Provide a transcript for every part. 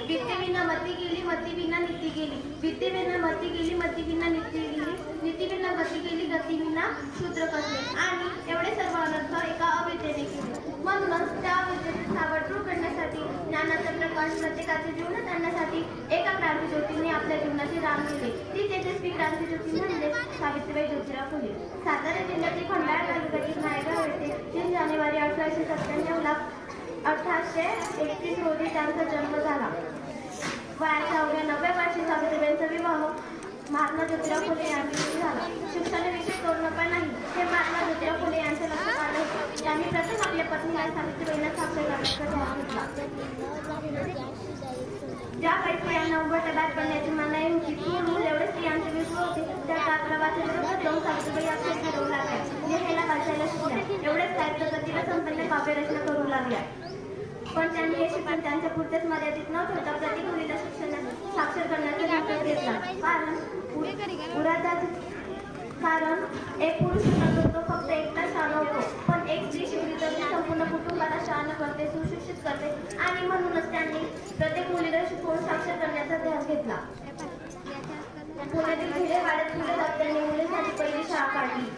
विद्येविना मती गेली, मतीविना नीती गेली. विद्येविना मती गेली, मतीविना नीती गेली. नीतीविना गती गेली, गतीविना शूद्र कसले. आणि एवढे सर्व अनर्थ एका अविद्येने केले. म्हणूनच त्या अविद्येचे सावट दूर करण्यासाठी, ज्ञानाचा प्रकाश प्रत्येकाचे जीवन आणण्यासाठी एका क्रांती ज्योतीने आपल्या जीवनाची रांग केली. ती तेजस्वी क्रांती ज्योती म्हणजे सावित्रीबाई ज्योतिराव फुले. सातारा जिल्ह्यातील खंडाळा तालुक्यातील नायगाव येथे 3 जानेवारी 1897ला 1831 रोजी त्यांचा जन्म झाला. वयाच्या 9व्या वर्षी सावित्रीबाईंचा विवाह महात्मा ज्योतिराव फुले यांच्याशी झाला. शिक्षणाविषयी तोडणं नाही हे महात्मा ज्योतिराव फुले यांच्या लक्षात आले. त्यांनी प्रथम आपल्या पत्नीला सावित्रीबाईंना साक्षर करण्याचा ध्यास घेतला. ज्या काही स्त्रियांना उभं डब्यात पडण्याची मनाई होती, जेवढे स्त्रियांचे विश्व होते त्या कात्रवाच्या विरोधात जाऊन सावित्रीबाई अक्षर ठरवू लागल्या. लिहायला वाचायला शिकल्या. एवढेच साहित्य गतीला संपन्न काव्य रचना करू लागल्या. पण त्यांनी हे शिक्षण त्यांच्या पुरतेच मर्यादित न ठेवता प्रत्येक मुलीला शिक्षणात साक्षर करण्याचा निर्णय घेतला. कारण एक पुरुष शिकतो तो फक्त एकटा शहाणा होतो, पण एक स्त्री शिकली तर ती संपूर्ण कुटुंबाला शहाणा करते, सुशिक्षित करते. आणि म्हणूनच त्यांनी प्रत्येक मुलीला शिकवून साक्षर करण्याचा ध्यास घेतला. पुण्यातील भिडेवाड्यात फुले दात्यांनी मुलीसाठी पहिली शाळा काढली.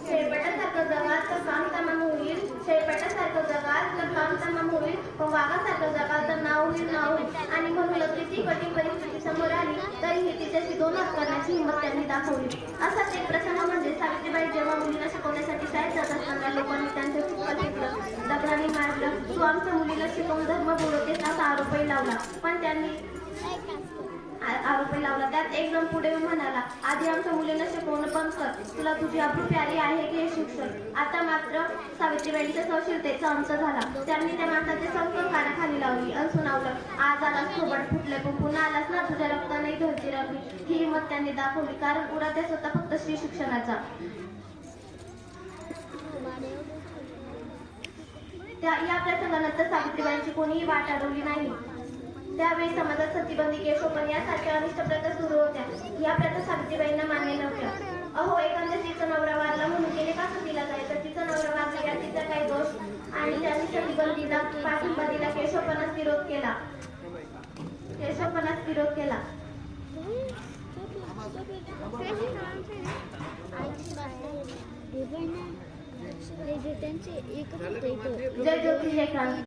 शेळपेटासारखं जगाल तर काम तमाम होईल, शेळपेटासारखं जगाल तर काम तमाम होईल, पण वाघासारखं जगाल तर नाव होईल. आणि म्हणूनच किती कठीण परिस्थिती समोर आली तरीही तिच्याशी 2 हात करण्याची हिंमत त्यांनी दाखवली. असाच एक प्रसंग म्हणजे सावित्रीबाई जेव्हा मुलीला शिकवण्यासाठी शाळेत जात असताना लोकांनी त्यांचं चुका घेतलं, दगडांनी मारलं. तू आमच्या मुलीला शिकवून धर्म बुडवतेस असा आरोपही लावला. पण त्यांनी त्यात एक जण पुढे म्हणाला, आधी आमच्या मुलीला शिकवणं बंद कर. तुला तुझी अब्रू प्यारी आहे की हे शिक्षण. आता मात्र सावित्रीबाईंच्या सौशीलतेचा अंत झाला. त्यांनी त्या माणसाचे संपूर्ण कानाखाली लावली आणि सुनावलं, आज आलास थोबड फुटले पण पुन्हा आलास ना, तुझ्या रक्ताने धरती राखली. ही हिंमत त्यांनी दाखवली. कारण उरात्यास होता फक्त स्त्री शिक्षणाचा. या प्रसंगानंतर सावित्रीबाईंची कोणीही वाट अडवली नाही. त्यावेळी समाजात सतीबंदी, केशोपन यासारख्या अनिष्ट प्रथा सुरू होत्या. या प्रथा सावित्रीबाईंना मान्य नव्हत्या. अहो, एखाद्या स्त्रीचा नवरा वारला म्हणून तिने का सतीला जायचं? तिचा नवरा वारला यात तिचा काही दोष? आणि त्यांनी सतीबंदीला पाठिंबा दिला, केशोपनास विरोध केला. जय ज्योती जय क्रांती.